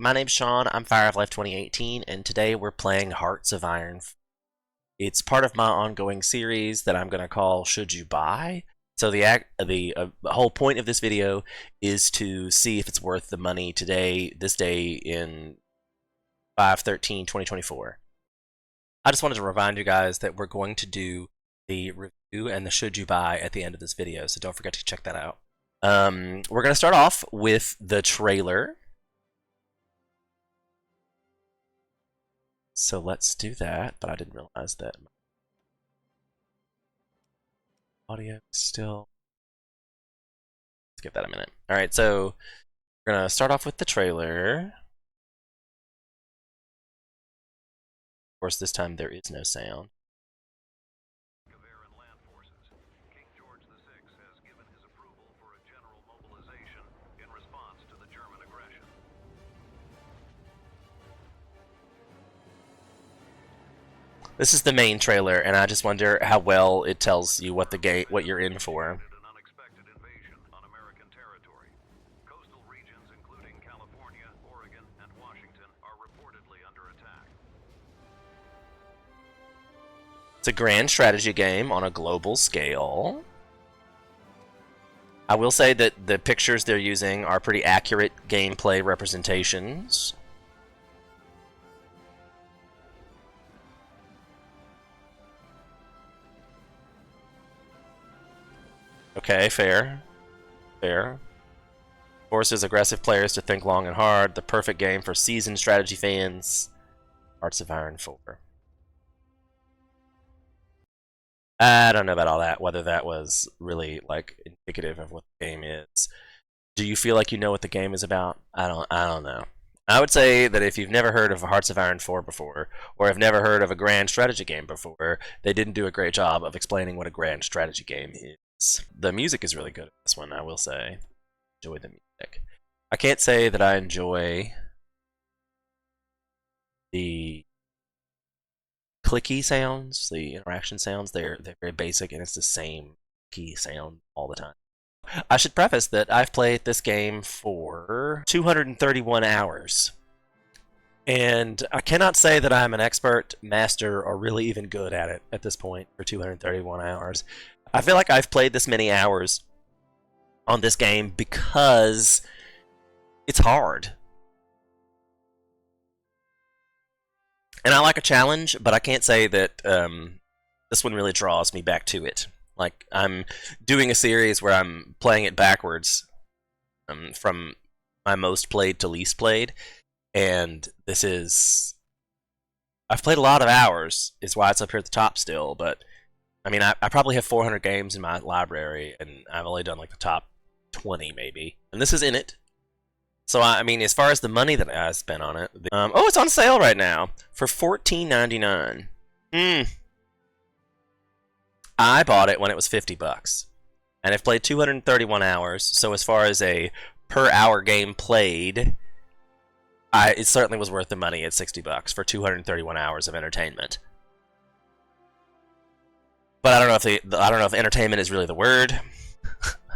My name's Sean, I'm Fire of Life 2018, and today we're playing Hearts of Iron. It's part of my ongoing series that I'm going to call Should You Buy? So the whole point of this video is to see if it's worth the money today, this day in 5/13/2024. I just wanted to remind you guys that we're going to do the review and the Should You Buy at the end of this video, so don't forget to check that out. We're going to start off with the trailer. So let's do that, but I didn't realize that my audio is still... Let's give that a minute. Alright, so we're going to start off with the trailer. Of course, this time there is no sound. This is the main trailer, and I just wonder how well it tells you what what you're in for. It's a grand strategy game on a global scale. I will say that the pictures they're using are pretty accurate gameplay representations. Okay, fair. Fair. Forces aggressive players to think long and hard. The perfect game for seasoned strategy fans. Hearts of Iron 4. I don't know about all that, whether that was really like indicative of what the game is. Do you feel like you know what the game is about? I don't know. I would say that if you've never heard of Hearts of Iron 4 before, or have never heard of a grand strategy game before, they didn't do a great job of explaining what a grand strategy game is. The music is really good in this one, I will say. Enjoy the music. I can't say that I enjoy the clicky sounds, the interaction sounds. They're very basic, and it's the same key sound all the time. I should preface that I've played this game for 231 hours. And I cannot say that I'm an expert, master, or really even good at it at this point for 231 hours. I feel like I've played this many hours on this game because it's hard. And I like a challenge, but I can't say that this one really draws me back to it. Like, I'm doing a series where I'm playing it backwards from my most played to least played, and this is... I've played a lot of hours, is why it's up here at the top still, but I mean, I probably have 400 games in my library, and I've only done like the top 20 maybe, and this is in it. So I mean, as far as the money that I spent on it, oh, it's on sale right now for $14.99. I bought it when it was $50, and I've played 231 hours. So as far as a per hour game played, it certainly was worth the money at $60 for 231 hours of entertainment. But I don't know if entertainment is really the word.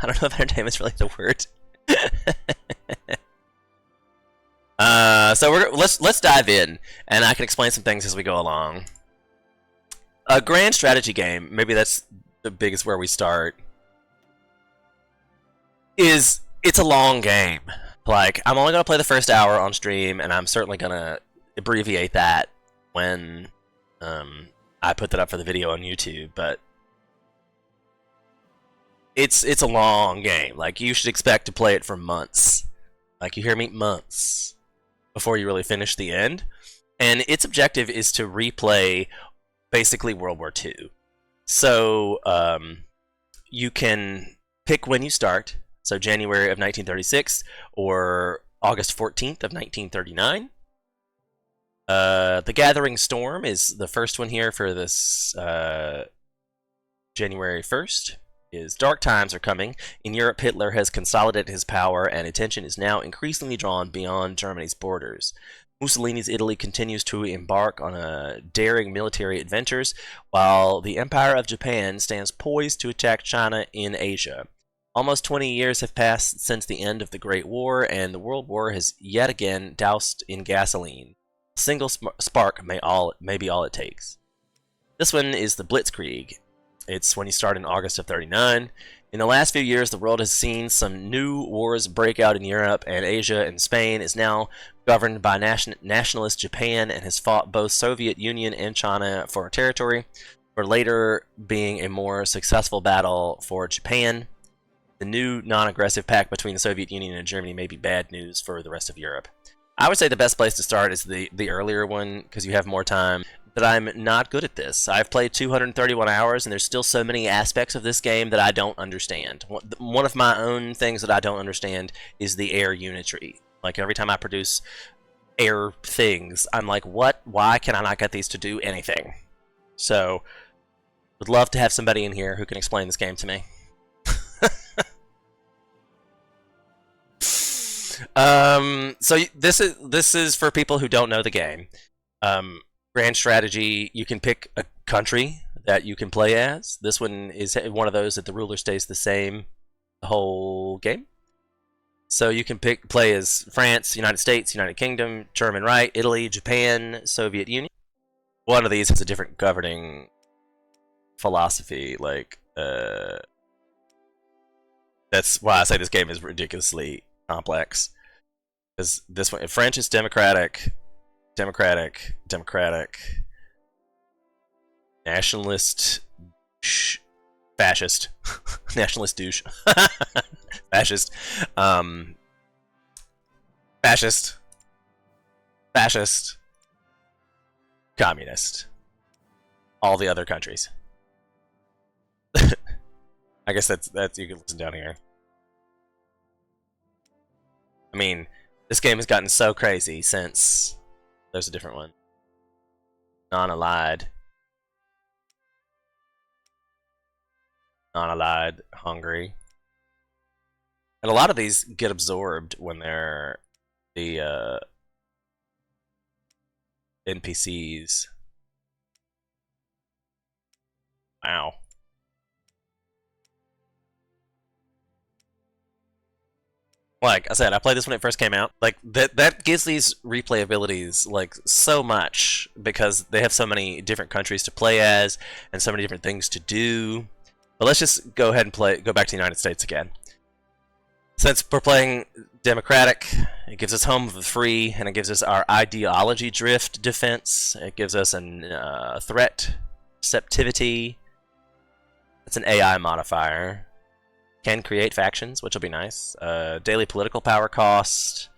I don't know if entertainment is really the word. So let's dive in, and I can explain some things as we go along. A grand strategy game, maybe that's the biggest where we start, it's a long game. Like, I'm only gonna play the first hour on stream, and I'm certainly gonna abbreviate that when I put that up for the video on YouTube, but it's a long game. Like, you should expect to play it for months. Like, you hear me? Months before you really finish the end. And its objective is to replay basically World War II. So you can pick when you start. So January of 1936 or August 14th of 1939. The Gathering Storm is the first one here for this January 1st. Dark times are coming. In Europe, Hitler has consolidated his power, and attention is now increasingly drawn beyond Germany's borders. Mussolini's Italy continues to embark on a daring military adventures, while the Empire of Japan stands poised to attack China in Asia. Almost 20 years have passed since the end of the Great War, and the World War has yet again doused in gasoline. A single spark may be all it takes. This one is the Blitzkrieg. It's when you start in August of 39. In the last few years, the world has seen some new wars break out in Europe and Asia, and Spain is now governed by nationalist Japan and has fought both Soviet Union and China for territory, for later being a more successful battle for Japan. The new non-aggressive pact between the Soviet Union and Germany may be bad news for the rest of Europe. I would say the best place to start is the earlier one, because you have more time. But I'm not good at this. I've played 231 hours, and there's still so many aspects of this game that I don't understand. One of my own things that I don't understand is the air unitry. Like, every time I produce air things, I'm like, what? Why can I not get these to do anything? So, would love to have somebody in here who can explain this game to me. So this is for people who don't know the game. Grand strategy, you can pick a country that you can play as. This one is one of those that the ruler stays the same the whole game. So you can play as France, United States, United Kingdom, German Reich, Italy, Japan, Soviet Union. One of these has a different governing philosophy. Like, that's why I say this game is ridiculously complex. Because this one, French is democratic, nationalist, fascist, nationalist douche, fascist, fascist, communist. All the other countries. I guess that's you can listen down here. I mean, this game has gotten so crazy since there's a different one. Non-allied, Hungary. And a lot of these get absorbed when they're the NPCs. Wow. Like I said, I played this when it first came out. Like that gives these replay abilities like so much because they have so many different countries to play as and so many different things to do. But let's just go ahead and go back to the United States again. Since we're playing democratic, it gives us home of the free, and it gives us our ideology drift defense. It gives us a threat receptivity. It's an AI modifier. Can create factions, which will be nice. Daily political power cost,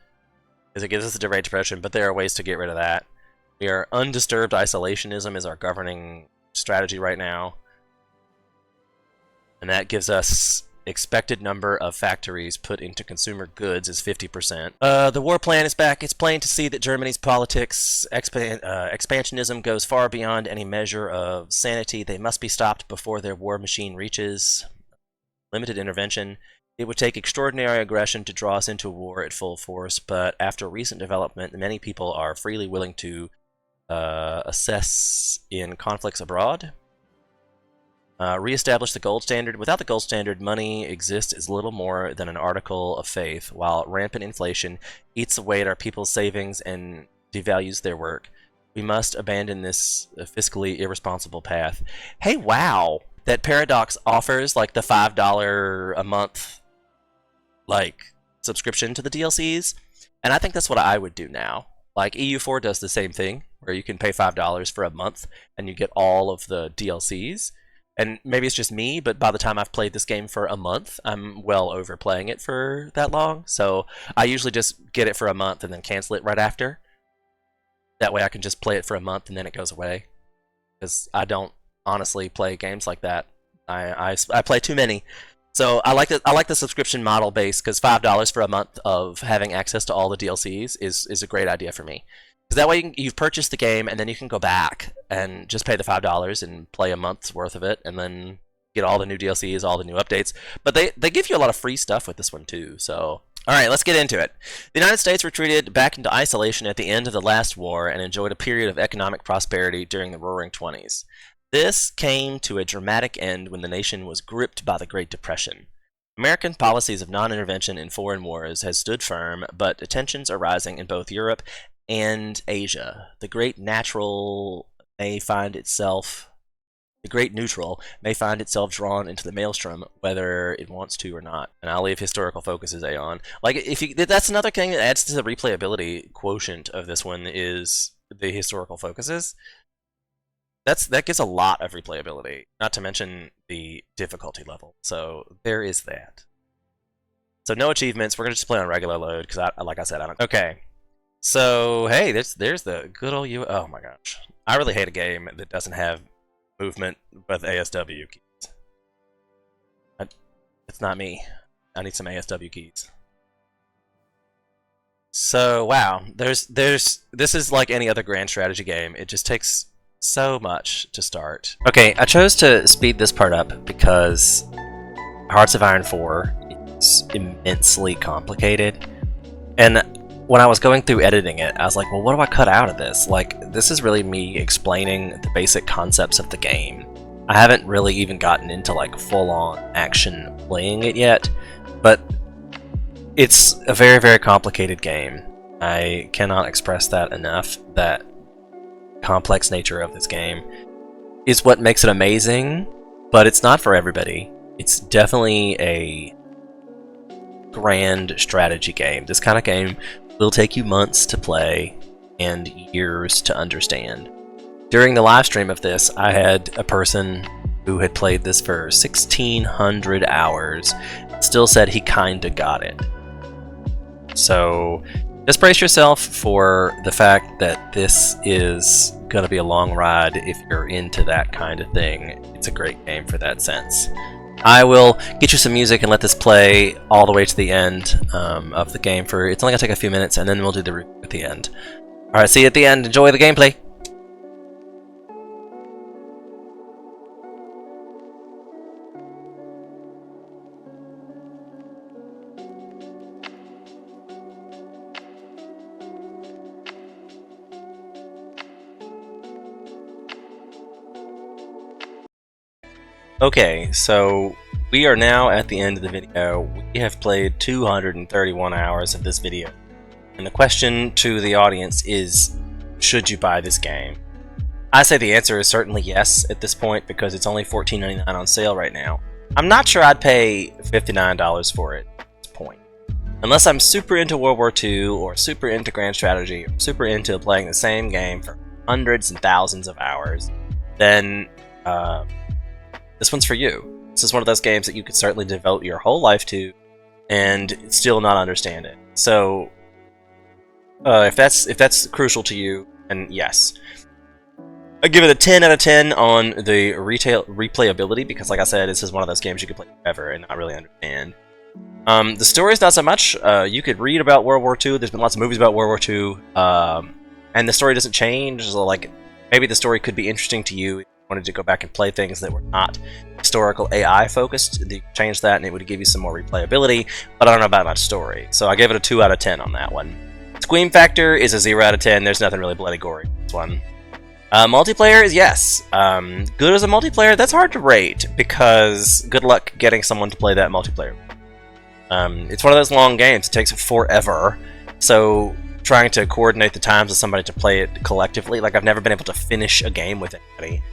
because it gives us a direct depression, but there are ways to get rid of that. We are undisturbed isolationism is our governing strategy right now. And that gives us expected number of factories put into consumer goods is 50%. The war plan is back. It's plain to see that Germany's politics, expansionism goes far beyond any measure of sanity. They must be stopped before their war machine reaches limited intervention. It would take extraordinary aggression to draw us into war at full force, but after recent development, many people are freely willing to assess in conflicts abroad. Reestablish the gold standard. Without the gold standard, money exists as little more than an article of faith, while rampant inflation eats away at our people's savings and devalues their work. We must abandon this fiscally irresponsible path. Hey, wow! That Paradox offers like the $5 a month like subscription to the DLCs, and I think that's what I would do now. Like EU4 does the same thing, where you can pay $5 for a month and you get all of the DLCs. And maybe it's just me, but by the time I've played this game for a month, I'm well over playing it for that long. So I usually just get it for a month and then cancel it right after. That way I can just play it for a month and then it goes away. Because I don't honestly play games like that. I play too many. So I like the subscription model base, because $5 for a month of having access to all the DLCs is a great idea for me. Because that way you've purchased the game and then you can go back and just pay the $5 and play a month's worth of it, and then get all the new DLCs, all the new updates. But they give you a lot of free stuff with this one too. So alright, let's get into it. The United States retreated back into isolation at the end of the last war and enjoyed a period of economic prosperity during the Roaring Twenties. This came to a dramatic end when the nation was gripped by the Great Depression. American policies of non-intervention in foreign wars has stood firm, but tensions are rising in both Europe and Asia. The great neutral may find itself drawn into the maelstrom, whether it wants to or not. And I'll leave historical focuses on. Like, that's another thing that adds to the replayability quotient of this one is the historical focuses. That gives a lot of replayability, not to mention the difficulty level. So there is that. So no achievements. We're gonna just play on regular load because, like I said, I don't. Okay. So hey, there's the good old U. Oh my gosh, I really hate a game that doesn't have movement with ASW keys. It's not me. I need some ASW keys. So wow, this is like any other grand strategy game. It just takes so much to start. Okay, I chose to speed this part up because Hearts of Iron 4 is immensely complicated. And when I was going through editing it, I was like, well, what do I cut out of this? Like, this is really me explaining the basic concepts of the game. I haven't really even gotten into like full-on action playing it yet, but it's a very, very complicated game. I cannot express that enough. That complex nature of this game is what makes it amazing, but it's not for everybody. It's definitely a grand strategy game. This kind of game will take you months to play and years to understand. During the live stream of this, I had a person who had played this for 1,600 hours, still said he kinda got it. So just brace yourself for the fact that this is going to be a long ride if you're into that kind of thing. It's a great game for that sense. I will get you some music and let this play all the way to the end of the game. It's only going to take a few minutes, and then we'll do the review at the end. Alright, see you at the end. Enjoy the gameplay! Okay, so we are now at the end of the video. We have played 231 hours of this video. And the question to the audience is, should you buy this game? I say the answer is certainly yes at this point because it's only $14.99 on sale right now. I'm not sure I'd pay $59 for it at this point. Unless I'm super into World War II or super into Grand Strategy or super into playing the same game for hundreds and thousands of hours, then this one's for you. This is one of those games that you could certainly devote your whole life to and still not understand it. So if that's crucial to you, then yes. I give it a 10 out of 10 on the replayability because, like I said, this is one of those games you could play forever and not really understand. The story's not so much. You could read about World War II. There's been lots of movies about World War II, and the story doesn't change. So, like, maybe the story could be interesting to you. Wanted to go back and play things that were not historical AI focused. They changed that and it would give you some more replayability, but I don't know about much story. So I gave it a 2 out of 10 on that one. Scream factor is a 0 out of 10. There's nothing really bloody gory in this one. Multiplayer is yes. Good as a multiplayer, that's hard to rate because good luck getting someone to play that multiplayer. It's one of those long games. It takes forever. So trying to coordinate the times with somebody to play it collectively, like I've never been able to finish a game with anybody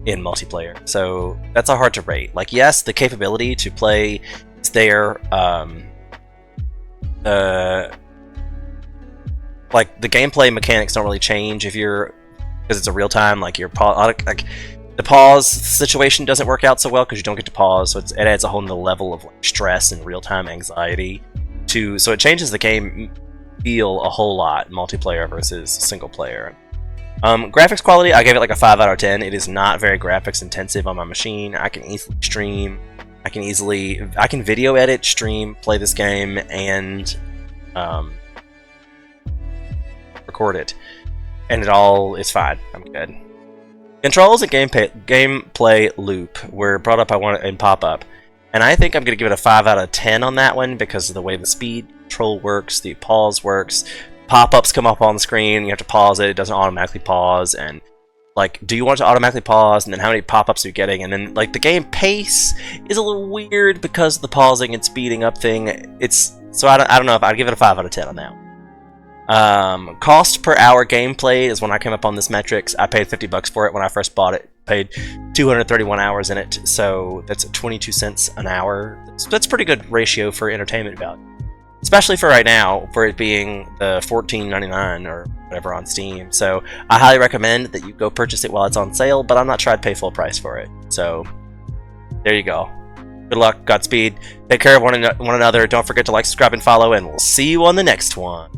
in multiplayer, so that's hard to rate. Like, yes, the capability to play is there. Like the gameplay mechanics don't really change if you're because it's a real time. Like your like the pause situation doesn't work out so well because you don't get to pause, so it adds a whole new level of like stress and real time anxiety to. So it changes the game feel a whole lot multiplayer versus single player. Graphics quality, I gave it like a 5 out of 10. It is not very graphics intensive on my machine. I can easily stream. I can video edit, stream, play this game, and record it. And it all is fine. I'm good. Controls and gameplay loop were brought up in pop-up. And I think I'm going to give it a 5 out of 10 on that one because of the way the speed control works, the pause works. Pop-ups come up on the screen, you have to pause it, it doesn't automatically pause, and like, do you want it to automatically pause, and then how many pop-ups are you getting, and then like the game pace is a little weird because of the pausing and speeding up thing. So I don't know if I'd give it a 5 out of 10 on that one. Cost per hour gameplay is when I came up on this metrics. I paid $50 for it when I first bought it. Paid 231 hours in it, so that's 22 cents an hour. That's pretty good ratio for entertainment value, especially for right now, for it being the $14.99 or whatever on Steam. So I highly recommend that you go purchase it while it's on sale, but I'm not sure I'd pay full price for it. So there you go. Good luck, Godspeed, take care of one another, don't forget to like, subscribe, and follow, and we'll see you on the next one.